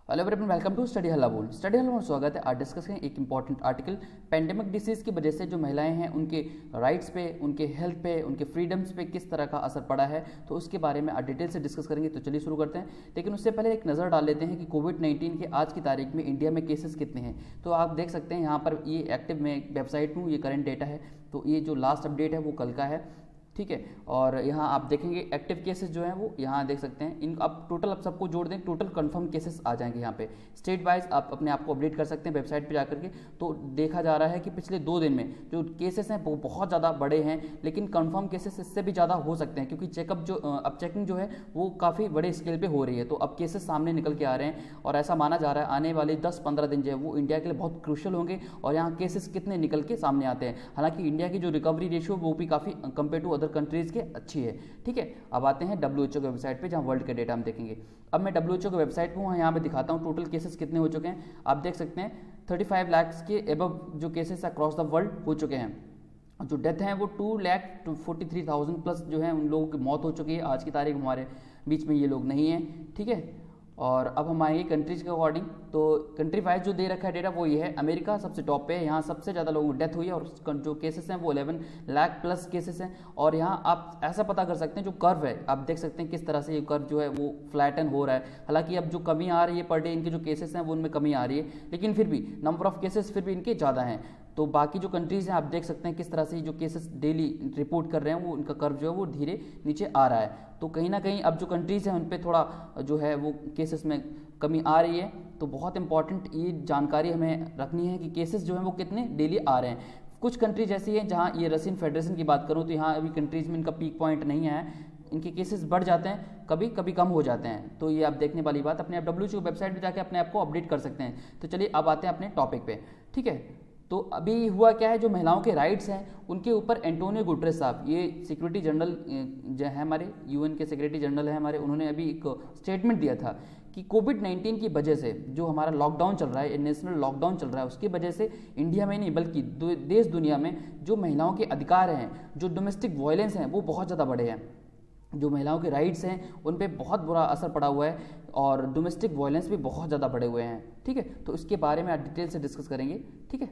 Hello everyone, welcome to study Halla Bol. Study हल्ला में स्वागत है। आज डिस्कस करेंगे एक इंपॉर्टेंट आर्टिकल, पेंडेमिक डिसीज की वजह से जो महिलाएं हैं उनके राइट्स पे, उनके हेल्थ पे, उनके फ्रीडम्स पे किस तरह का असर पड़ा है, तो उसके बारे में आज डिटेल से डिस्कस करेंगे। तो चलिए शुरू करते हैं। लेकिन उससे पहले एक नज़र डाल लेते हैं कि कोविड-19 के आज की तारीख में इंडिया में केसेस कितने हैं। तो आप देख सकते हैं यहाँ पर ये एक्टिव में वेबसाइट हूँ, ये करंट डेटा है। तो ये जो लास्ट अपडेट है वो कल का है, ठीक है। और यहाँ आप देखेंगे एक्टिव केसेस जो हैं वो यहाँ देख सकते हैं। इन अब टोटल आप सबको जोड़ दें, टोटल कंफर्म केसेस आ जाएंगे यहाँ पे। स्टेट वाइज आप अपने आप को अपडेट कर सकते हैं वेबसाइट पे जाकर के। तो देखा जा रहा है कि पिछले 2 दिन में जो केसेस हैं वो बहुत ज़्यादा बड़े हैं, लेकिन कंफर्म केसेस इससे भी ज़्यादा हो सकते हैं, क्योंकि चेकअप जो अब चेकिंग जो है वो काफ़ी बड़े स्केल पर हो रही है। तो अब केसेस सामने निकल के आ रहे हैं और ऐसा माना जा रहा है आने वाले 10-15 दिन जो है वो इंडिया के लिए बहुत क्रूशियल होंगे। और यहाँ केसेस कितने निकल के सामने आते हैं। हालांकि इंडिया की जो रिकवरी रेशियो वो भी काफ़ी कंपेयर टू अदर कंट्रीज़ के अच्छी है, ठीक है। अब आते हैं WHO की वेबसाइट पे, जहां वर्ल्ड के डेटा हम देखेंगे। अब मैं WHO की वेबसाइट पे हूँ, यहाँ पे दिखाता हूँ टोटल केसेस कितने हो चुके हैं। आप देख सकते हैं 35 लाख के एबव जो केसेस अक्रॉस द वर्ल्ड हो चुके हैं। जो डेथ हैं वो 2,43,000 प्लस जो है उन लोगों की मौत हो चुकी है। आज की तारीख हमारे बीच में ये लोग नहीं हैं, ठीक है। और अब हम आएंगे कंट्रीज के अकॉर्डिंग। तो कंट्री वाइज जो दे रखा है डेटा वो ये है। अमेरिका सबसे टॉप पे है, यहाँ सबसे ज़्यादा लोगों की डेथ हुई है और जो केसेस हैं वो 11 लाख प्लस केसेस हैं। और यहाँ आप ऐसा पता कर सकते हैं, जो कर्व है आप देख सकते हैं किस तरह से ये कर्व जो है वो फ्लैटन हो रहा है। हालांकि अब जो कमी आ रही है पर डे इनके जो केसेस हैं वो उनमें कमी आ रही है, लेकिन फिर भी नंबर ऑफ केसेस फिर भी इनके ज़्यादा हैं। तो बाकी जो कंट्रीज़ हैं आप देख सकते हैं किस तरह से जो केसेस डेली रिपोर्ट कर रहे हैं वो उनका कर्व जो है वो धीरे नीचे आ रहा है। तो कहीं ना कहीं अब जो कंट्रीज़ हैं उन पे थोड़ा जो है वो केसेस में कमी आ रही है। तो बहुत इंपॉर्टेंट ये जानकारी हमें रखनी है कि केसेस जो हैं वो कितने डेली आ रहे हैं। कुछ कंट्रीज ऐसी हैं जहाँ ये रशियन फेडरेशन की बात करूँ तो यहाँ अभी कंट्रीज़ में इनका पीक पॉइंट नहीं है, इनके केसेस बढ़ जाते हैं, कभी कभी कम हो जाते हैं। तो ये आप देखने वाली बात, अपने आप WHO वेबसाइट पर जाकर अपने आप को अपडेट कर सकते हैं। तो चलिए अब आते हैं अपने टॉपिक पे, ठीक है। तो अभी हुआ क्या है, जो महिलाओं के राइट्स हैं उनके ऊपर एंटोनियो गुटेरेस साहब, ये सिक्योरिटी जनरल जो है हमारे UN के सेक्रेटरी जनरल है हमारे, उन्होंने अभी एक स्टेटमेंट दिया था कि कोविड-19 की वजह से जो हमारा लॉकडाउन चल रहा है, नेशनल लॉकडाउन चल रहा है, उसकी वजह से इंडिया में नहीं बल्कि देश दुनिया में जो महिलाओं के अधिकार हैं, जो डोमेस्टिक वायलेंस हैं वो बहुत ज़्यादा बढ़े हैं। जो महिलाओं के राइट्स हैं उन पे बहुत बुरा असर पड़ा हुआ है और डोमेस्टिक वायलेंस भी बहुत ज़्यादा बढ़े हुए हैं, ठीक है। तो इसके बारे में आज डिटेल से डिस्कस करेंगे, ठीक है।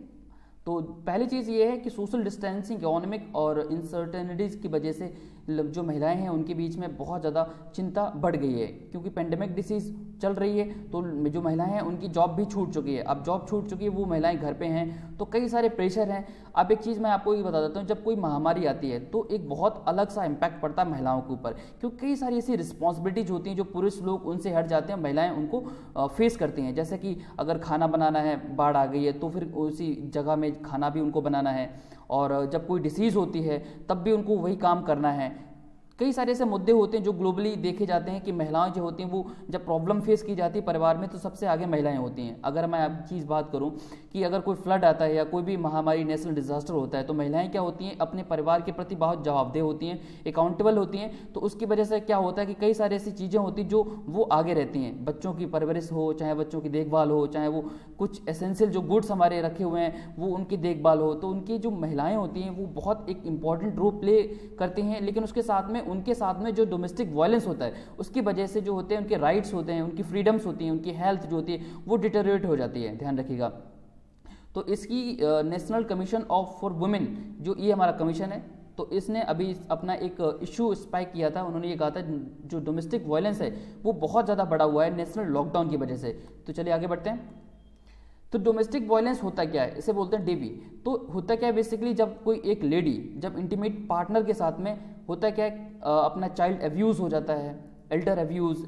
तो पहली चीज़ ये है कि सोशल डिस्टेंसिंग, इकोनॉमिक और इनसर्टेनिटीज़ की वजह से जो महिलाएं हैं उनके बीच में बहुत ज़्यादा चिंता बढ़ गई है, क्योंकि पेंडेमिक डिसीज़ चल रही है। तो जो महिलाएं हैं उनकी जॉब भी छूट चुकी है। अब जॉब छूट चुकी है, वो महिलाएं घर पे हैं, तो कई सारे प्रेशर हैं। अब एक चीज़ मैं आपको ये बता देता हूँ, जब कोई महामारी आती है तो एक बहुत अलग सा इम्पैक्ट पड़ता है महिलाओं के ऊपर, क्योंकि कई सारी ऐसी रिस्पॉन्सिबिलिटीज होती हैं जो पुरुष लोग उनसे हट जाते हैं, महिलाएं उनको फेस करती हैं। जैसे कि अगर खाना बनाना है, बाढ़ आ गई है तो फिर उसी जगह में खाना भी उनको बनाना है, और जब कोई डिसीज़ होती है तब भी उनको वही काम करना है। कई सारे ऐसे मुद्दे होते हैं जो ग्लोबली देखे जाते हैं कि महिलाएं जो होती हैं वो जब प्रॉब्लम फेस की जाती है परिवार में तो सबसे आगे महिलाएं होती हैं। अगर मैं अब चीज़ बात करूं कि अगर कोई फ्लड आता है या कोई भी महामारी, नेशनल डिजास्टर होता है, तो महिलाएं क्या होती हैं, अपने परिवार के प्रति बहुत जवाबदेह होती हैं, अकाउंटेबल होती हैं। तो उसकी वजह से क्या होता है कि कई सारी ऐसी चीज़ें होती हैं जो वो आगे रहती हैं। बच्चों की परवरिश हो, चाहे बच्चों की देखभाल हो, चाहे वो कुछ एसेंशियल जो गुड्स हमारे रखे हुए हैं वो उनकी देखभाल हो, तो उनकी जो महिलाएं होती हैं वो बहुत एक इंपॉर्टेंट रोल प्ले करती हैं। लेकिन उसके साथ में उनके साथ में जो डोमेस्टिक वायलेंस होता है उसकी वजह से जो होते हैं उनके राइट्स होते हैं, उनकी फ्रीडम्स होती हैं, उनकी हेल्थ जो होती है वो डिटेरियोरेट हो जाती है, ध्यान रखिएगा। तो इसकी national commission of for women, जो ये हमारा कमीशन है, तो इसने अभी अपना एक इशू स्पाइक किया था। उन्होंने ये कहा था जो डोमेस्टिक वायलेंस है वो बहुत ज़्यादा बढ़ा हुआ है नेशनल लॉकडाउन की वजह से। तो चलिए आगे बढ़ते हैं। तो डोमेस्टिक वायलेंस होता क्या है, इसे बोलते हैं DV। तो होता क्या है बेसिकली, जब कोई एक लेडी जब इंटीमेट पार्टनर के साथ में होता क्या है, अपना चाइल्ड अब्यूज़ हो जाता है, एल्डर अब्यूज़।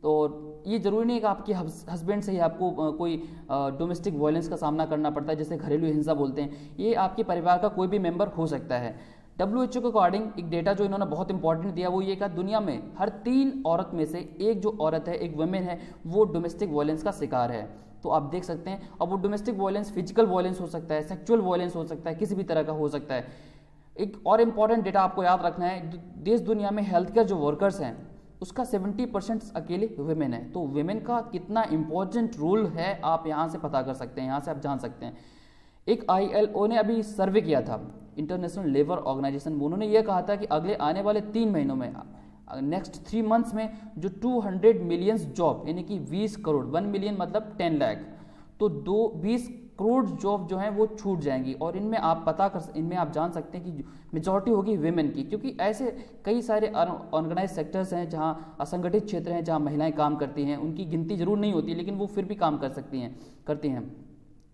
तो ये जरूरी नहीं है कि आपके हस्बैंड से ही आपको कोई डोमेस्टिक वायलेंस का सामना करना पड़ता है, जैसे घरेलू हिंसा बोलते हैं। ये आपके परिवार का कोई भी मेंबर हो सकता है। WHO के अकॉर्डिंग एक डेटा जो इन्होंने बहुत इंपॉर्टेंट दिया वो ये कहा, दुनिया में हर 3 औरत में से एक जो औरत है, एक वुमेन है, वो डोमेस्टिक वायलेंस का शिकार है। तो आप देख सकते हैं। अब वो डोमेस्टिक वायलेंस फिजिकल वायलेंस हो सकता है, सेक्सुअल वायलेंस हो सकता है, किसी भी तरह का हो सकता है। एक और इंपॉर्टेंट डेटा आपको याद रखना है, देश दुनिया में हेल्थ केयर जो वर्कर्स हैं उसका 70% अकेले वुमेन है। तो वुमेन का कितना इंपॉर्टेंट रोल है आप यहाँ से पता कर सकते हैं, यहाँ से आप जान सकते हैं। एक ILO ने अभी सर्वे किया था, इंटरनेशनल लेबर ऑर्गेनाइजेशन, उन्होंने यह कहा था कि अगले आने वाले 3 महीनों में नेक्स्ट 3 मंथ्स में जो 200 मिलियंस जॉब, यानी कि 20 करोड़, 1 मिलियन मतलब 10 लाख, तो 20 करोड़ जॉब जो है वो छूट जाएंगी। और इनमें आप जान सकते हैं कि मेजॉरिटी होगी विमेन की, क्योंकि ऐसे कई सारे ऑर्गेनाइज सेक्टर्स हैं जहां असंगठित क्षेत्र हैं जहां महिलाएं काम करती हैं, उनकी गिनती जरूर नहीं होती लेकिन वो फिर भी काम करती हैं।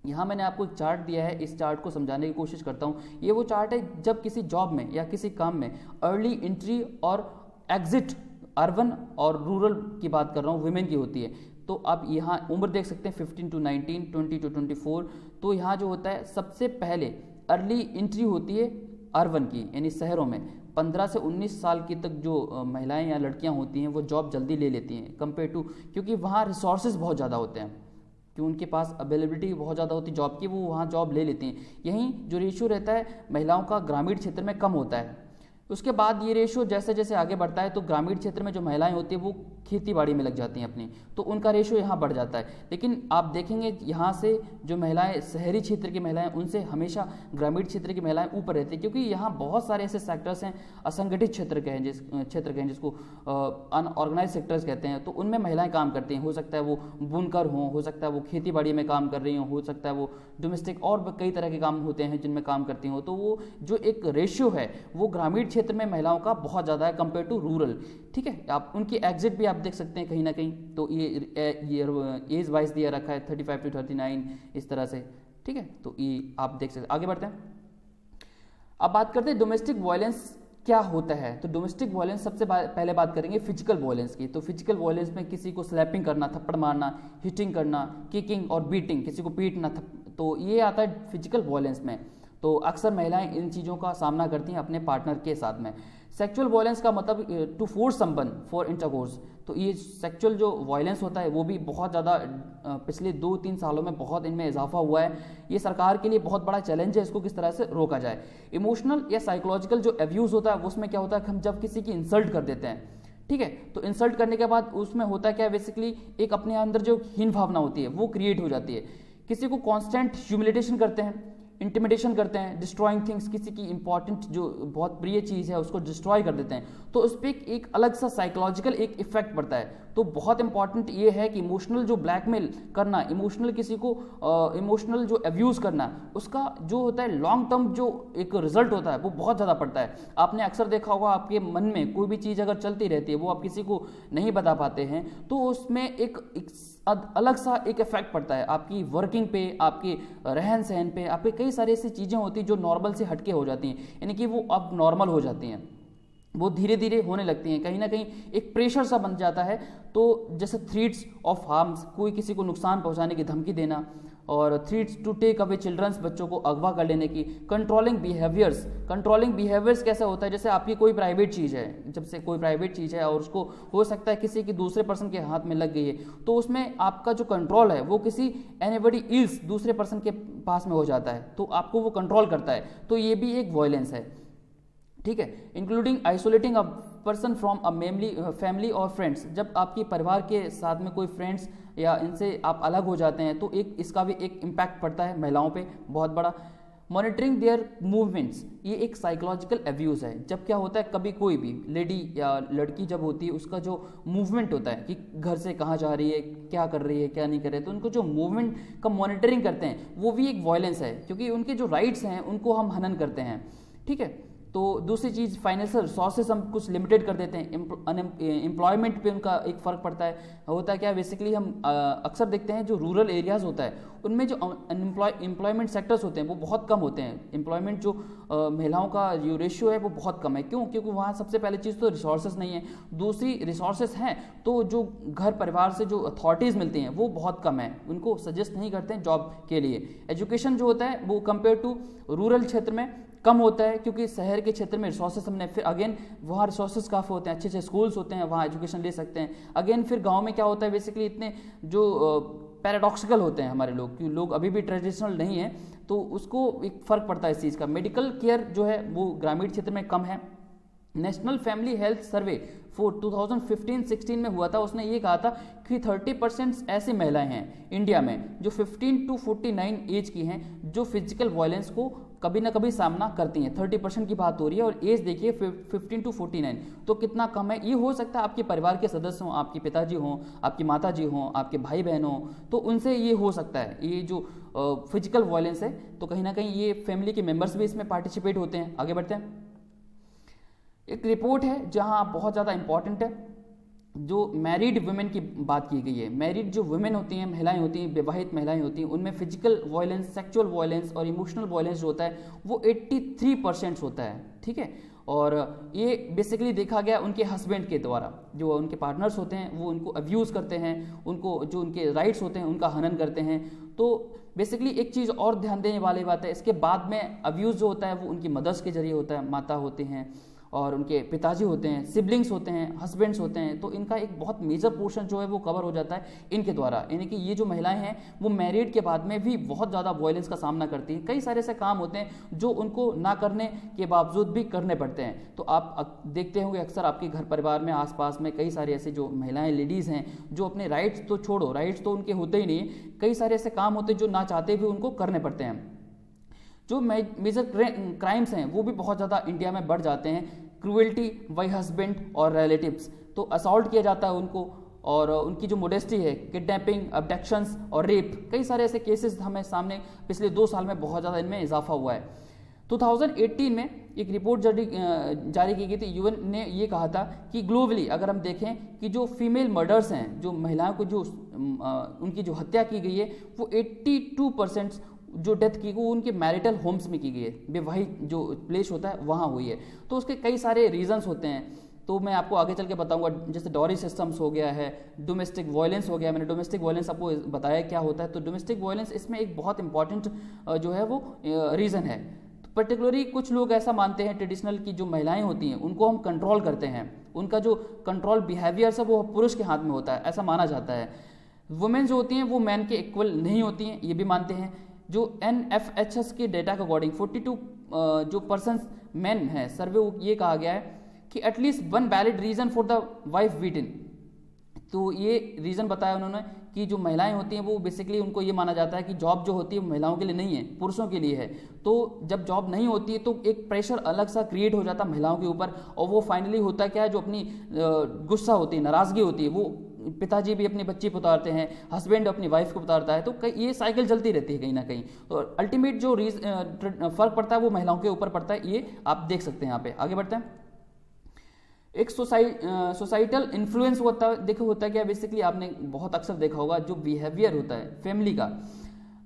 यहाँ मैंने आपको एक चार्ट दिया है, इस चार्ट को समझाने की कोशिश करता हूँ। ये वो चार्ट है जब किसी जॉब में या किसी काम में अर्ली एंट्री और एग्जिट, अर्बन और रूरल की बात कर रहा हूँ, वुमेन की होती है। तो आप यहाँ उम्र देख सकते हैं 15 to 19, 20 to 24। तो यहाँ जो होता है सबसे पहले अर्ली एंट्री होती है अर्बन की, यानी शहरों में 15 से 19 साल की तक जो महिलाएं या लड़कियाँ होती हैं वो जॉब जल्दी ले लेती हैं कंपेयर टू, क्योंकि वहाँ रिसोर्सेज बहुत ज़्यादा होते हैं, कि उनके पास अवेलेबिलिटी बहुत ज़्यादा होती है जॉब की, वो वहाँ जॉब ले लेती हैं। यहीं जो रेशियो रहता है महिलाओं का ग्रामीण क्षेत्र में कम होता है। उसके बाद ये रेशियो जैसे जैसे आगे बढ़ता है तो ग्रामीण क्षेत्र में जो महिलाएं होती हैं वो खेती बाड़ी में लग जाती हैं अपनी, तो उनका रेशियो यहाँ बढ़ जाता है। लेकिन आप देखेंगे यहाँ से जो महिलाएं शहरी क्षेत्र की महिलाएं, उनसे हमेशा ग्रामीण क्षेत्र की महिलाएं ऊपर रहती हैं, क्योंकि यहाँ बहुत सारे ऐसे सेक्टर्स हैं असंगठित क्षेत्र के हैं जिसको अनऑर्गेनाइज सेक्टर्स कहते हैं, तो उनमें महिलाएं काम करती हैं। हो सकता है वो बुनकर हो सकता है वो खेती बाड़ी में काम कर रही हो सकता है वो डोमेस्टिक और कई तरह के काम होते हैं जिनमें काम करती हो। तो वो जो एक रेशियो है वो ग्रामीण क्षेत्र में महिलाओं का बहुत ज़्यादा है कंपेयर टू रूरल। ठीक है, आप उनकी एग्जिट भी आप देख सकते हैं कहीं ना कहीं। तो ये एज वाइज दिया रखा है 35 to 39 इस तरह से। ठीक है, तो ये आप देख सकते हैं। आगे बढ़ते हैं, अब बात करते हैं डोमेस्टिक वायलेंस क्या होता है। तो डोमेस्टिक वायलेंस सबसे पहले बात करेंगे फिजिकल वायलेंस की। तो फिजिकल वायलेंस में किसी को स्लैपिंग करना, थप्पड़ मारना, हिटिंग करना, किकिंग और बीटिंग, किसी को पीटना, तो ये आता है फिजिकल वायलेंस में। तो अक्सर महिलाएं इन चीज़ों का सामना करती हैं अपने पार्टनर के साथ में। सेक्सुअल वायलेंस का मतलब to force someone for intercourse. तो ये सेक्सुअल जो वायलेंस होता है वो भी बहुत ज़्यादा पिछले 2-3 सालों में बहुत इनमें इजाफा हुआ है। ये सरकार के लिए बहुत बड़ा चैलेंज है, इसको किस तरह से रोका जाए। इमोशनल या साइकोलॉजिकल जो अब्यूज़ होता है उसमें क्या होता है, हम जब किसी की इंसल्ट कर देते हैं, ठीक है, तो इंसल्ट करने के बाद उसमें होता है क्या, बेसिकली एक अपने अंदर जो हीन भावना होती है वो क्रिएट हो जाती है। किसी को कॉन्स्टेंट ह्यूमिलिटेशन करते हैं, इंटिमिडेशन करते हैं, डिस्ट्रॉइंग थिंग्स, किसी की इंपॉर्टेंट जो बहुत प्रिय चीज़ है उसको डिस्ट्रॉय कर देते हैं, तो उस पर एक अलग सा साइकोलॉजिकल एक इफेक्ट पड़ता है। तो बहुत इंपॉर्टेंट ये है कि इमोशनल जो ब्लैकमेल करना, इमोशनल किसी को इमोशनल जो अब्यूज़ करना, उसका जो होता है लॉन्ग टर्म जो एक रिजल्ट होता है वो बहुत ज़्यादा पड़ता है। आपने अक्सर देखा होगा आपके मन में कोई भी चीज़ अगर चलती रहती है वो आप किसी को नहीं बता पाते हैं, तो उसमें एक अलग सा एक इफेक्ट पड़ता है आपकी वर्किंग पे, आपके रहन सहन पे, आपके कई सारी ऐसी चीज़ें होती हैं जो नॉर्मल से हटके हो जाती हैं, यानी कि वो अब नॉर्मल हो जाती हैं, वो धीरे धीरे होने लगती हैं, कहीं ना कहीं एक प्रेशर सा बन जाता है। तो जैसे थ्रेट्स ऑफ हार्म्स, कोई किसी को नुकसान पहुंचाने की धमकी देना, और threats to take away childrens, बच्चों को अगवा कर लेने की। कंट्रोलिंग बिहेवियर्स कैसा होता है, जैसे आपकी कोई प्राइवेट चीज़ है, जब से कोई प्राइवेट चीज़ है और उसको हो सकता है किसी की दूसरे पर्सन के हाथ में लग गई है, तो उसमें आपका जो कंट्रोल है वो किसी एनीबॉडी एल्स दूसरे पर्सन के पास में हो जाता है, तो आपको वो कंट्रोल करता है, तो ये भी एक वायलेंस है। ठीक है, including isolating a person from a family और फ्रेंड्स, जब आपके परिवार के साथ में कोई फ्रेंड्स या इनसे आप अलग हो जाते हैं तो एक इसका भी एक इम्पैक्ट पड़ता है महिलाओं पे बहुत बड़ा। मॉनिटरिंग देयर मूवमेंट्स, ये एक साइकोलॉजिकल अब्यूज़ है। जब क्या होता है, कभी कोई भी लेडी या लड़की जब होती है उसका जो मूवमेंट होता है कि घर से कहाँ जा रही है, क्या कर रही है, क्या नहीं कर रही है, तो उनको जो मूवमेंट का मॉनिटरिंग करते हैं वो भी एक वायलेंस है, क्योंकि उनके जो राइट्स हैं उनको हम हनन करते हैं। ठीक है, तो दूसरी चीज़ फाइनेंशियल रिसोर्सेज हम कुछ लिमिटेड कर देते हैं, एम्प्लॉयमेंट पे उनका एक फ़र्क पड़ता है। होता है क्या, बेसिकली हम अक्सर देखते हैं जो रूरल एरियाज़ होता है उनमें जो एम्प्लॉयमेंट सेक्टर्स होते हैं वो बहुत कम होते हैं। एम्प्लॉयमेंट जो महिलाओं का जो रेशियो है वो बहुत कम है। क्यों? क्योंकि वहाँ सबसे पहले चीज़ तो रिसोर्सेज नहीं है, दूसरी रिसोर्सेज हैं तो जो घर परिवार से जो अथॉरिटीज़ मिलती हैं वो बहुत कम है, उनको सजेस्ट नहीं करते हैं जॉब के लिए। एजुकेशन जो होता है वो कंपेयर टू रूरल क्षेत्र में कम होता है, क्योंकि शहर के क्षेत्र में रिसोर्सेज हमने फिर अगेन वहाँ रिसोर्सेज काफ़ी होते हैं, अच्छे अच्छे स्कूल्स होते हैं, वहाँ एजुकेशन ले सकते हैं। अगेन फिर गांव में क्या होता है, बेसिकली इतने जो पैराडॉक्सिकल होते हैं हमारे लोग, कि लोग अभी भी ट्रेडिशनल नहीं है, तो उसको एक फ़र्क पड़ता है इस चीज़ का। मेडिकल केयर जो है वो ग्रामीण क्षेत्र में कम है। नेशनल फैमिली हेल्थ सर्वे 2015-16 में हुआ था, उसने ये कहा था कि 30% ऐसी महिलाएं हैं इंडिया में जो 15 to 49 एज की हैं जो फिजिकल वायलेंस को कभी ना कभी सामना करती हैं। 30% की बात हो रही है और एज देखिए 15 to 49, तो कितना कम है। ये हो सकता है आपके परिवार के सदस्य हों, आपके पिताजी हों, आपकी माताजी हों, आपके भाई बहन हों, तो उनसे ये हो सकता है। ये जो फिजिकल वायलेंस है तो कहीं ना कहीं ये फैमिली के मेंबर्स भी इसमें पार्टिसिपेट होते हैं। आगे बढ़ते हैं। एक रिपोर्ट है जहां बहुत ज़्यादा इंपॉर्टेंट है, जो मैरिड वुमेन की बात की गई है। मैरिड जो वुमेन होती हैं, महिलाएं होती हैं, विवाहित महिलाएं होती हैं, उनमें फिजिकल वायलेंस, सेक्सुअल वायलेंस और इमोशनल वायलेंस जो होता है वो 83% होता है। ठीक है, और ये बेसिकली देखा गया उनके हस्बैंड के द्वारा, जो उनके पार्टनर्स होते हैं वो उनको अब्यूज़ करते हैं, उनको जो उनके राइट्स होते हैं उनका हनन करते हैं। तो बेसिकली एक चीज़ और ध्यान देने वाली बात है, इसके बाद में अब्यूज़ जो होता है वो उनकी मदर्स के जरिए होता है, माता होते हैं और उनके पिताजी होते हैं, सिबलिंग्स होते हैं, हस्बैंड्स होते हैं, तो इनका एक बहुत मेजर पोर्शन जो है वो कवर हो जाता है इनके द्वारा। यानी कि ये जो महिलाएं हैं वो मैरिड के बाद में भी बहुत ज़्यादा वायलेंस का सामना करती हैं। कई सारे ऐसे काम होते हैं जो उनको ना करने के बावजूद भी करने पड़ते हैं। तो आप देखते होंगे अक्सर आपके घर परिवार में, आसपास में कई सारे ऐसे जो महिलाएं, लेडीज़ हैं जो अपने राइट्स तो छोड़ो, राइट्स तो उनके होते ही नहीं, कई सारे ऐसे काम होते हैं जो ना चाहते भी उनको करने पड़ते हैं। जो मेजर क्राइम्स हैं वो भी बहुत ज़्यादा इंडिया में बढ़ जाते हैं। क्रूएल्टी बाय हस्बैंड और रिलेटिव्स, तो असॉल्ट किया जाता है उनको, और उनकी जो मोडेस्टी है, किडनैपिंग, अबडक्शंस और रेप, कई सारे ऐसे केसेस हमें सामने पिछले 2 साल में बहुत ज़्यादा इनमें इजाफा हुआ है। 2018 में एक रिपोर्ट जारी की गई थी। यूएन ने ये कहा था कि ग्लोबली अगर हम देखें कि जो फीमेल मर्डर्स हैं, जो महिलाओं को जो उनकी जो हत्या की गई है वो 82% जो डेथ की वो उनके मैरिटल होम्स में की गई है, विवाहित जो प्लेस होता है वहाँ हुई है। तो उसके कई सारे रीजंस होते हैं, तो मैं आपको आगे चल के बताऊंगा। जैसे डॉरी सिस्टम्स हो गया है, डोमेस्टिक वायलेंस हो गया, मैंने डोमेस्टिक वायलेंस आपको बताया क्या होता है। तो डोमेस्टिक वायलेंस इसमें एक बहुत इंपॉर्टेंट जो है वो रीज़न है। तो पर्टिकुलरली कुछ लोग ऐसा मानते हैं, ट्रेडिशनल की जो महिलाएं होती हैं उनको हम कंट्रोल करते हैं, उनका जो कंट्रोल बिहेवियर है वो पुरुष के हाथ में होता है, ऐसा माना जाता है। वुमेन जो होती हैं वो मैन के इक्वल नहीं होती हैं, ये भी मानते हैं। जो NFHS के डेटा के अकॉर्डिंग 42 जो पर्सन्स मैन हैं, सर्वे ये कहा गया है कि at least 1 valid reason for the wife beaten. तो ये रीज़न बताया उन्होंने कि जो महिलाएं होती हैं वो बेसिकली उनको ये माना जाता है कि जॉब जो होती है महिलाओं के लिए नहीं है, पुरुषों के लिए है। तो जब जॉब नहीं होती है तो एक प्रेशर अलग सा क्रिएट हो जाता है महिलाओं के ऊपर, और वो फाइनली होता क्या है, जो अपनी गुस्सा होती है, नाराज़गी होती है, वो पिताजी भी अपनी बच्ची को उतारते हैं, हस्बैंड अपनी वाइफ को उतारता है, तो ये साइकिल चलती रहती है कहीं ना कहीं। तो अल्टीमेट जो फर्क पड़ता है वो महिलाओं के ऊपर पड़ता है, ये आप देख सकते हैं। यहाँ पे आगे बढ़ते हैं। एक सोसाइटल इन्फ्लुएंस होता है, देखो होता है क्या, बेसिकली आपने बहुत अक्सर देखा होगा जो बिहेवियर होता है फैमिली का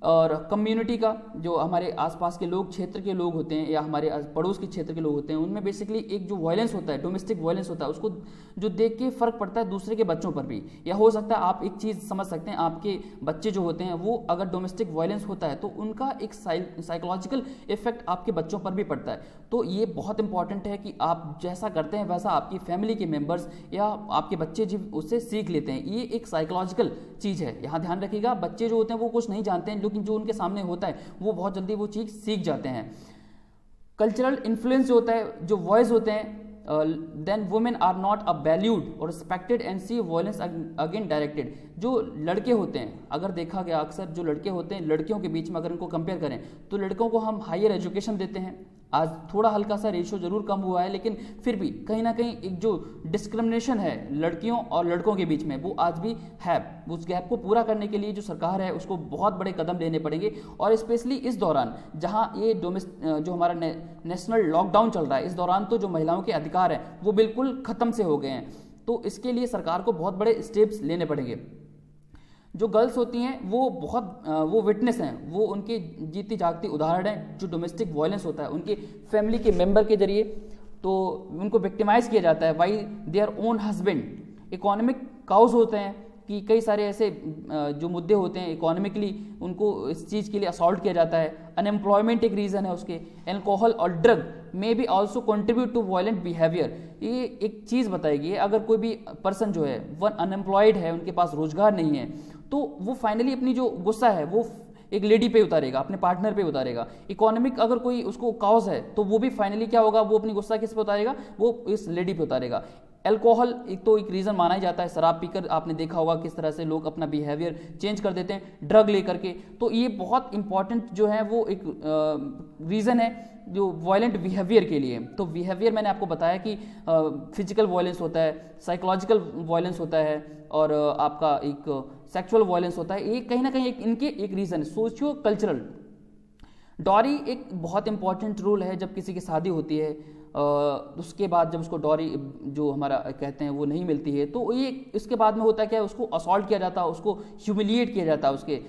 और कम्युनिटी का, जो हमारे आसपास के लोग, क्षेत्र के लोग होते हैं या हमारे पड़ोस के क्षेत्र के लोग होते हैं, उनमें बेसिकली एक जो वायलेंस होता है, डोमेस्टिक वायलेंस होता है, उसको जो देख के फर्क पड़ता है दूसरे के बच्चों पर भी। या हो सकता है आप एक चीज़ समझ सकते हैं, आपके बच्चे जो होते हैं वो अगर डोमेस्टिक वायलेंस होता है तो उनका एक साइकोलॉजिकल इफेक्ट आपके बच्चों पर भी पड़ता है। तो ये बहुत इंपॉर्टेंट है कि आप जैसा करते हैं वैसा आपकी फैमिली के मेम्बर्स या आपके बच्चे जो उससे सीख लेते हैं। ये एक साइकोलॉजिकल चीज़ है, यहाँ ध्यान रखिएगा। बच्चे जो होते हैं वो कुछ नहीं जानते हैं, लेकिन जो उनके सामने होता है वो बहुत जल्दी वो चीज़ सीख जाते हैं। कल्चरल इन्फ्लुएंस जो होता है, जो वॉइस होते हैं, then women are not a valued और respected and see violence again directed. जो लड़के होते हैं, अगर देखा गया अक्सर जो लड़के होते हैं, लड़कियों के बीच में अगर इनको कंपेयर करें तो लड़कों को हम हायर एजुकेशन देते हैं। आज थोड़ा हल्का सा रेशियो जरूर कम हुआ है, लेकिन फिर भी कहीं ना कहीं एक जो डिस्क्रिमिनेशन है लड़कियों और लड़कों के बीच में वो आज भी है। उस गैप को पूरा करने के लिए जो सरकार है उसको बहुत बड़े कदम लेने पड़ेंगे। और स्पेशली इस दौरान जहां ये जो हमारा नेशनल लॉकडाउन चल रहा है, इस दौरान तो जो महिलाओं के अधिकार हैं वो बिल्कुल खत्म से हो गए हैं। तो इसके लिए सरकार को बहुत बड़े स्टेप्स लेने पड़ेंगे। जो गर्ल्स होती हैं वो विटनेस हैं, वो उनके जीती जागती उदाहरण हैं। जो डोमेस्टिक वायलेंस होता है उनके फैमिली के मेंबर के जरिए तो उनको विक्टिमाइज किया जाता है by their own husband. Economic cause होते हैं कि कई सारे ऐसे जो मुद्दे होते हैं इकोनॉमिकली उनको इस चीज़ के लिए असॉल्ट किया जाता है। अनएम्प्लॉयमेंट एक रीज़न है उसके। एल्कोहल और drug may be also contribute to violent behaviour. ये एक चीज़ बताएगी, अगर कोई भी पर्सन जो है वो अनएम्प्लॉयड है, उनके पास रोजगार नहीं है, तो वो फाइनली अपनी जो गुस्सा है वो एक लेडी पे उतारेगा, अपने पार्टनर पे उतारेगा। इकोनॉमिक अगर कोई उसको कॉज है तो वो भी फाइनली क्या होगा, वो अपनी गुस्सा किस पे उतारेगा, वो इस लेडी पे उतारेगा। अल्कोहल एक तो एक रीज़न माना ही जाता है, शराब पीकर आपने देखा होगा किस तरह से लोग अपना बिहेवियर चेंज कर देते हैं ड्रग लेकर के, तो ये बहुत इंपॉर्टेंट जो है वो एक रीज़न है जो वायलेंट बिहेवियर के लिए। तो बिहेवियर मैंने आपको बताया कि फिजिकल वायलेंस होता है, साइकोलॉजिकल वायलेंस होता है और आपका एक सेक्सुअल वायलेंस होता है। ये कहीं ना कहीं इनके एक रीज़न है। सोशियो कल्चरल डॉरी एक बहुत इंपॉर्टेंट रोल है। जब किसी की शादी होती है उसके बाद जब उसको डॉरी जो हमारा कहते हैं वो नहीं मिलती है, तो ये इसके बाद में होता है क्या, उसको असॉल्ट किया जाता है, उसको ह्यूमिलिएट किया जाता है उसके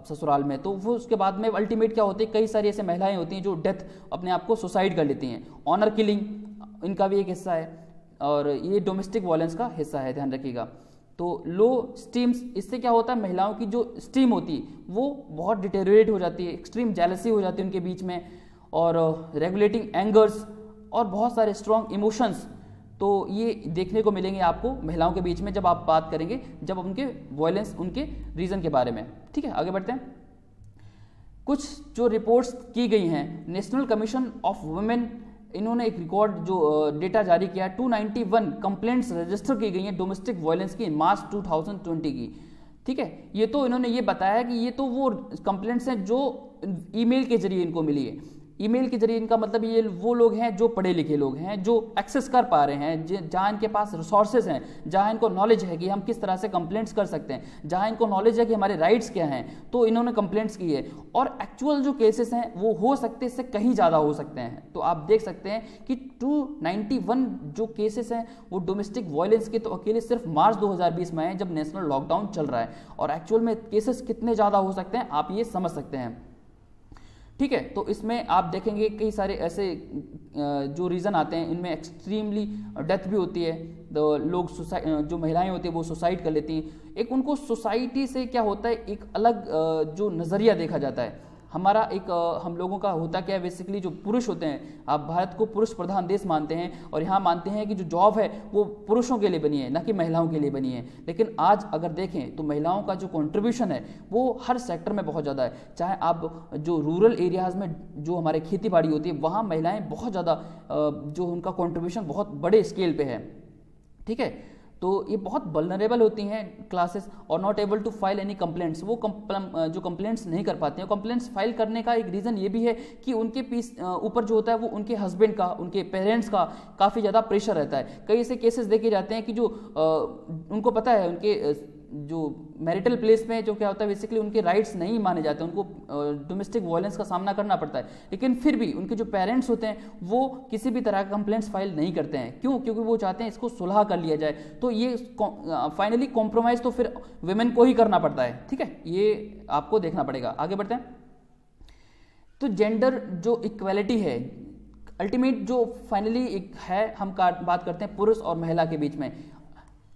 ससुराल में। तो वो उसके बाद में अल्टीमेट क्या होती है, कई सारी ऐसे महिलाएं होती हैं जो डेथ अपने आप को सुसाइड कर लेती हैं। ऑनर किलिंग इनका भी एक हिस्सा है और ये डोमेस्टिक वायलेंस का हिस्सा है, ध्यान रखिएगा। तो लो स्टीम्स, इससे क्या होता है, महिलाओं की जो स्टीम होती है वो बहुत डिटेरियोरेट हो जाती है, एक्सट्रीम जेलसी हो जाती है उनके बीच में, और रेगुलेटिंग एंगर्स और बहुत सारे स्ट्रॉन्ग इमोशंस। तो ये देखने को मिलेंगे आपको महिलाओं के बीच में जब आप बात करेंगे, जब उनके वायलेंस, उनके रीज़न के बारे में। ठीक है, आगे बढ़ते हैं। कुछ जो रिपोर्ट्स की गई हैं, नेशनल कमीशन ऑफ वुमेन, इन्होंने एक रिकॉर्ड जो डेटा जारी किया है, 291 कंप्लेंट्स रजिस्टर की गई हैं डोमेस्टिक वायलेंस की मार्च 2020 की। ठीक है, ये तो इन्होंने ये बताया कि ये तो वो कंप्लेंट्स हैं जो ईमेल के जरिए इनको मिली है। ईमेल के जरिए इनका मतलब ये वो लोग हैं जो पढ़े लिखे लोग हैं, जो एक्सेस कर पा रहे हैं, जहाँ इनके पास रिसोर्सेज हैं, जहाँ इनको नॉलेज है कि हम किस तरह से कंप्लेंट्स कर सकते हैं, जहाँ इनको नॉलेज है कि हमारे राइट्स क्या हैं, तो इन्होंने कंप्लेंट्स की है। और एक्चुअल जो केसेस हैं वो हो सकते इससे कहीं ज़्यादा हो सकते हैं। तो आप देख सकते हैं कि 291 जो केसेस हैं वो डोमेस्टिक वायलेंस के तो अकेले सिर्फ मार्च 2020 में हैं, जब नेशनल लॉकडाउन चल रहा है। और एक्चुअल में केसेस कितने ज़्यादा हो सकते हैं आप ये समझ सकते हैं। ठीक है, तो इसमें आप देखेंगे कई सारे ऐसे जो रीज़न आते हैं, इनमें एक्सट्रीमली डेथ भी होती है। तो लोग जो महिलाएं होती हैं वो सुसाइड कर लेती हैं। एक उनको सोसाइटी से क्या होता है, एक अलग जो नज़रिया देखा जाता है। हमारा एक हम लोगों का होता क्या है, बेसिकली जो पुरुष होते हैं, आप भारत को पुरुष प्रधान देश मानते हैं और यहाँ मानते हैं कि जो जॉब है वो पुरुषों के लिए बनी है, ना कि महिलाओं के लिए बनी है। लेकिन आज अगर देखें तो महिलाओं का जो कंट्रीब्यूशन है वो हर सेक्टर में बहुत ज़्यादा है। चाहे आप जो रूरल एरियाज़ में जो हमारे खेती बाड़ी होती है वहाँ महिलाएँ बहुत ज़्यादा जो उनका कॉन्ट्रीब्यूशन बहुत बड़े स्केल पर है। ठीक है, तो ये बहुत वल्नरेबल होती हैं क्लासेस और not able to file any complaints. वो जो कंप्लेंट्स नहीं कर पाते हैं। कंप्लेंट्स फाइल करने का एक रीज़न ये भी है कि उनके ऊपर जो होता है वो उनके हस्बैंड का, उनके पेरेंट्स का काफ़ी ज़्यादा प्रेशर रहता है। कई ऐसे केसेस देखे जाते हैं कि जो उनको पता है उनके जो मैरिटल प्लेस में जो क्या होता है, बेसिकली उनके राइट्स नहीं माने जाते, उनको डोमेस्टिक वायलेंस का सामना करना पड़ता है। लेकिन फिर भी उनके जो पेरेंट्स होते हैं वो किसी भी तरह का कंप्लेंट्स फाइल नहीं करते हैं। क्यों? क्योंकि वो चाहते हैं इसको सुलह कर लिया जाए। तो ये फाइनली कॉम्प्रोमाइज़ तो फिर वुमेन को ही करना पड़ता है। ठीक है, ये आपको देखना पड़ेगा। आगे बढ़ते हैं। तो जेंडर जो इक्वालिटी है, अल्टीमेट जो फाइनली एक है, हम बात करते हैं पुरुष और महिला के बीच में।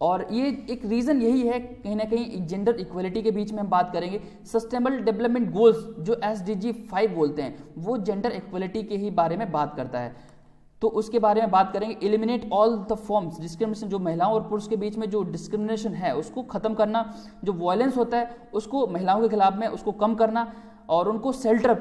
और ये एक रीज़न यही है कहीं ना कहीं जेंडर इक्वलिटी के बीच में हम बात करेंगे। सस्टेनेबल डेवलपमेंट गोल्स जो SDG 5 बोलते हैं वो जेंडर इक्वलिटी के ही बारे में बात करता है। तो उसके बारे में बात करेंगे। Eliminate all the forms discrimination, जो महिलाओं और पुरुष के बीच में जो डिस्क्रिमिनेशन है उसको खत्म करना, जो वायलेंस होता है उसको महिलाओं के खिलाफ में उसको कम करना और उनको शेल्टर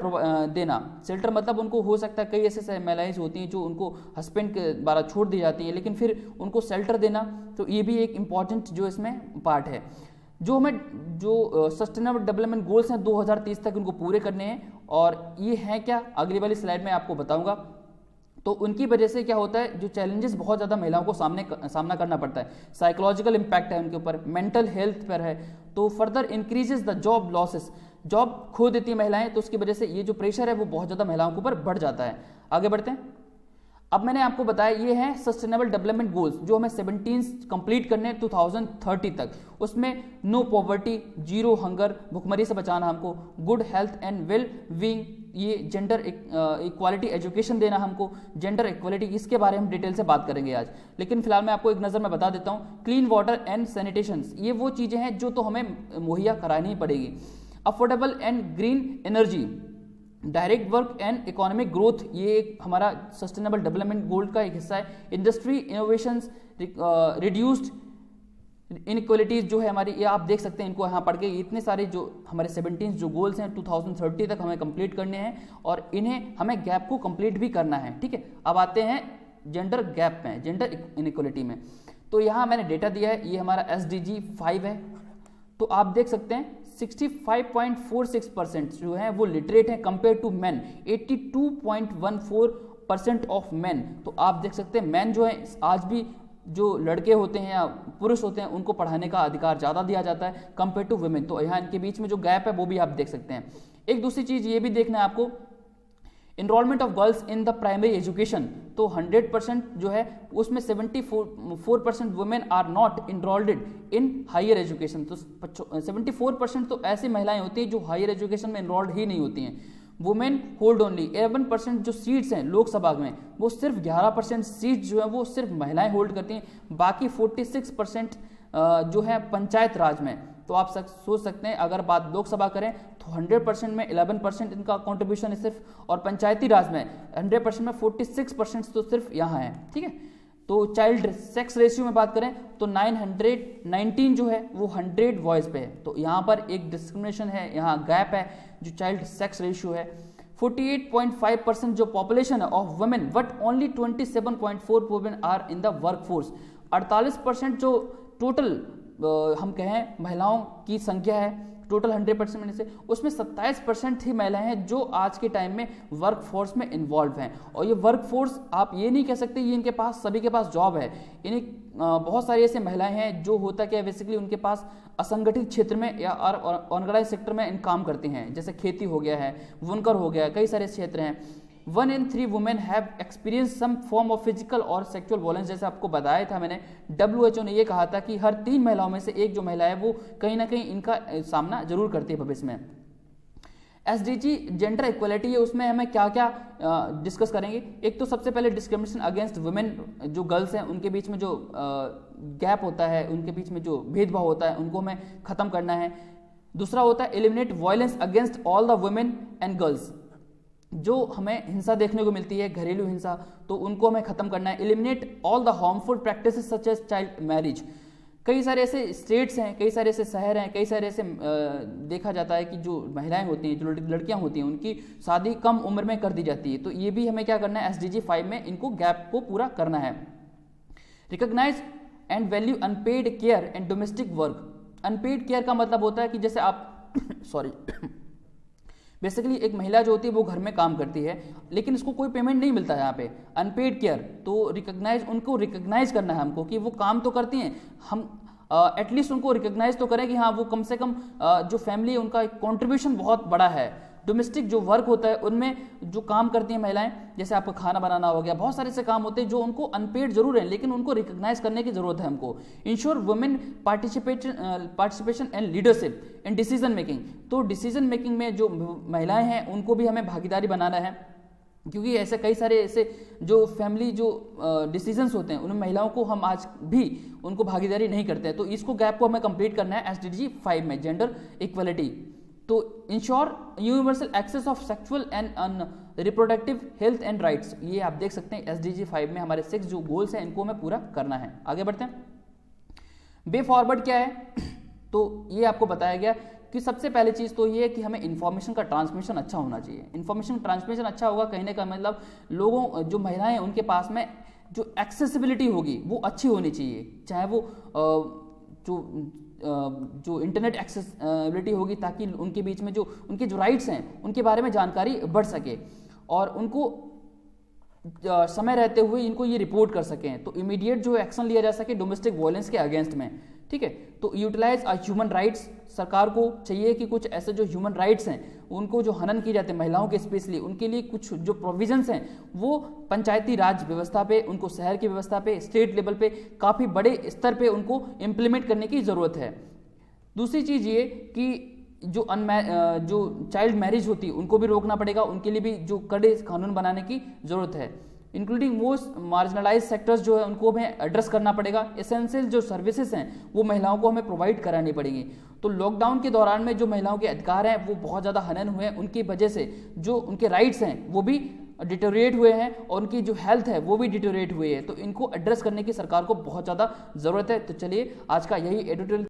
देना। शेल्टर मतलब उनको हो सकता है कई ऐसे महिलाएं होती हैं जो उनको हस्बैंड के द्वारा छोड़ दी जाती हैं, लेकिन फिर उनको शेल्टर देना, तो ये भी एक इम्पॉर्टेंट जो इसमें पार्ट है। जो हमें जो सस्टेनेबल डेवलपमेंट गोल्स हैं 2030 तक उनको पूरे करने हैं। और ये हैं क्या, अगली वाली स्लाइड में आपको बताऊंगा। तो उनकी वजह से क्या होता है, जो चैलेंजेस बहुत ज़्यादा महिलाओं को सामना करना पड़ता है। साइकोलॉजिकल इम्पैक्ट है उनके ऊपर, मेंटल हेल्थ पर है। तो further increases the job losses, job खो देती है महिलाएं, तो उसकी वजह से ये जो प्रेशर है वो बहुत ज़्यादा महिलाओं के ऊपर बढ़ जाता है। आगे बढ़ते हैं। अब मैंने आपको बताया ये हैं सस्टेनेबल डेवलपमेंट गोल्स जो हमें 17 कंप्लीट करने हैं 2030 तक। उसमें नो पॉवर्टी, जीरो हंगर, भुखमरी से बचाना हमको, good health and well being, ये जेंडर इक्वालिटी एजुकेशन देना हमको, जेंडर इक्वालिटी, इसके बारे में हम डिटेल से बात करेंगे आज। लेकिन फिलहाल मैं आपको एक नज़र में बता देता हूँ। क्लीन वाटर एंड सैनिटेशन, ये वो चीज़ें हैं जो तो हमें मुहैया करानी ही पड़ेगी। Affordable and green energy, direct work and economic growth, ये एक हमारा सस्टेनेबल डेवलपमेंट गोल का एक हिस्सा है। इंडस्ट्री इनोवेशंस, रिड्यूस्ड इनइक्वालिटीज जो है हमारी, ये आप देख सकते हैं इनको यहाँ पढ़ के। इतने सारे जो हमारे 17 जो गोल्स हैं 2030 तक हमें कंप्लीट करने हैं और इन्हें हमें गैप को कंप्लीट भी करना है। ठीक है, अब आते हैं जेंडर गैप में, जेंडर इनइक्वालिटी में। तो यहाँ मैंने डेटा दिया है, ये हमारा SDG 5 है। तो आप देख सकते हैं 65.46% जो है वो लिटरेट है compare to man 82.14% of man. तो आप देख सकते हैं मैन जो है आज भी जो लड़के होते हैं या पुरुष होते हैं उनको पढ़ाने का अधिकार ज़्यादा दिया जाता है कंपेयर टू वुमेन। तो यहाँ इनके बीच में जो गैप है वो भी आप देख सकते हैं। एक दूसरी चीज़ ये भी देखना है आपको, enrolment of girls in the primary education. तो 100% जो है उसमें 74% women are not enrolled in higher education. तो 74% तो ऐसी महिलाएं होती हैं जो हायर एजुकेशन में इनरोल्ड ही नहीं होती हैं। वुमेन होल्ड ओनली 11% जो सीट्स हैं लोकसभा में, वो सिर्फ 11% सीट्स जो है वो सिर्फ महिलाएं होल्ड करती हैं, बाकी 46% जो है पंचायत राज में। तो आप सोच सकते हैं अगर बात लोकसभा करें तो 100% में 11% इनका कंट्रीब्यूशन है सिर्फ, और पंचायती राज में 100% में 46% तो सिर्फ यहाँ है। ठीक है, तो चाइल्ड सेक्स रेशियो में बात करें तो 919 जो है वो 100 वॉइस पे है। तो यहाँ पर एक डिस्क्रिमिनेशन है, यहाँ गैप है जो चाइल्ड सेक्स रेशियो है। 48.5% जो पॉपुलेशन है of women but only 27.4 women are in the work force. 48% जो टोटल हम कहें महिलाओं की संख्या है टोटल 100% में से, उसमें 27% ही महिलाएं हैं जो आज के टाइम में वर्क फोर्स में इन्वॉल्व हैं। और ये वर्क फोर्स आप ये नहीं कह सकते ये इनके पास सभी के पास जॉब है। इन्हें बहुत सारी ऐसे महिलाएं हैं जो होता क्या है बेसिकली उनके पास असंगठित क्षेत्र में या ऑर्गेनाइज सेक्टर में इन काम करती हैं, जैसे खेती हो गया है, बुनकर हो गया, कई सारे क्षेत्र हैं। 1 in 3 women have experience some form of physical और सेक्सुअल वायलेंस। जैसे आपको बताया था मैंने, WHO ने ये कहा था कि हर 3 महिलाओं में से एक जो महिला है वो कहीं ना कहीं इनका सामना जरूर करती है भविष्य में। SDG जेंडर इक्वलिटी है, उसमें हमें क्या क्या डिस्कस करेंगे। एक तो सबसे पहले डिस्क्रिमिनेशन अगेंस्ट वुमेन, जो गर्ल्स हैं उनके बीच में जो गैप होता है, उनके बीच में जो भेदभाव होता है उनको हमें खत्म करना है। दूसरा होता है eliminate violence against all the women and girls. जो हमें हिंसा देखने को मिलती है घरेलू हिंसा, तो उनको हमें खत्म करना है। Eliminate all the harmful practices such as child marriage. कई सारे ऐसे स्टेट्स हैं, कई सारे ऐसे शहर हैं, कई सारे ऐसे देखा जाता है कि जो महिलाएं होती हैं, जो लड़कियां होती हैं, उनकी शादी कम उम्र में कर दी जाती है। तो ये भी हमें क्या करना है, SDG 5 में इनको गैप को पूरा करना है। Recognise and value unpaid care and domestic work. Unpaid care का मतलब होता है कि जैसे आप सॉरी बेसिकली एक महिला जो होती है वो घर में काम करती है लेकिन इसको कोई पेमेंट नहीं मिलता है यहाँ पे, अनपेड केयर। तो उनको रिकॉग्नाइज करना है हमको कि वो काम तो करती हैं, हम एटलीस्ट उनको रिकॉग्नाइज तो करें कि हाँ वो कम से कम जो फैमिली है उनका कंट्रीब्यूशन बहुत बड़ा है। डोमेस्टिक जो वर्क होता है उनमें जो काम करती हैं महिलाएं, जैसे आपको खाना बनाना हो गया, बहुत सारे ऐसे काम होते हैं जो उनको अनपेड जरूर हैं लेकिन उनको रिकॉग्नाइज करने की जरूरत है हमको। Ensure women participation and leadership in decision making. तो डिसीजन मेकिंग में जो महिलाएं हैं उनको भी हमें भागीदारी बनाना है, क्योंकि ऐसे कई सारे ऐसे जो फैमिली जो डिसीजंस होते हैं उन महिलाओं को हम आज भी उनको भागीदारी नहीं करते हैं। तो इसको गैप को हमें कंप्लीट करना है SDG 5 में, जेंडर इक्वलिटी। तो ensure universal access of sexual and reproductive health and rights. ये आप देख सकते हैं SDG 5 में हमारे 6 जो गोल्स हैं इनको हमें पूरा करना है। आगे बढ़ते हैं, वे फॉरवर्ड क्या है। तो ये आपको बताया गया कि सबसे पहली चीज़ तो ये है कि हमें इन्फॉर्मेशन का ट्रांसमिशन अच्छा होना चाहिए। इन्फॉर्मेशन ट्रांसमिशन अच्छा होगा कहने का मतलब लोगों जो महिलाएं हैं उनके पास में जो एक्सेसिबिलिटी होगी वो अच्छी होनी चाहिए, चाहे वो जो इंटरनेट एक्सेसिबिलिटी होगी ताकि उनके बीच में जो उनके जो राइट्स हैं उनके बारे में जानकारी बढ़ सके और उनको समय रहते हुए इनको ये रिपोर्ट कर सकें, तो इमीडिएट जो एक्शन लिया जा सके डोमेस्टिक वायलेंस के अगेंस्ट में। ठीक है, तो यूटिलाइज ह्यूमन राइट्स। सरकार को चाहिए कि कुछ ऐसे जो ह्यूमन राइट्स हैं उनको जो हनन की जाते हैं महिलाओं के स्पेशली, उनके लिए कुछ जो प्रोविजंस हैं वो पंचायती राज व्यवस्था पे, उनको शहर की व्यवस्था पे, स्टेट लेवल पे काफ़ी बड़े स्तर पे उनको इम्प्लीमेंट करने की ज़रूरत है। दूसरी चीज़ ये कि जो चाइल्ड मैरिज होती है उनको भी रोकना पड़ेगा, उनके लिए भी जो कड़े कानून बनाने की ज़रूरत है। इंक्लूडिंग मोस्ट मार्जिनलाइज सेक्टर्स जो है उनको हमें एड्रेस करना पड़ेगा। एसेंशियल जो सर्विसेज हैं वो महिलाओं को हमें प्रोवाइड करानी पड़ेंगी। तो लॉकडाउन के दौरान में जो महिलाओं के अधिकार हैं वो बहुत ज़्यादा हनन हुए हैं, उनकी वजह से जो उनके राइट्स हैं वो भी डिटोरेट हुए हैं और उनकी जो हेल्थ है वो भी डिटोरेट हुई है। तो इनको एड्रेस करने की सरकार को बहुत ज़्यादा ज़रूरत है। तो चलिए आज का यही एडिटोरियल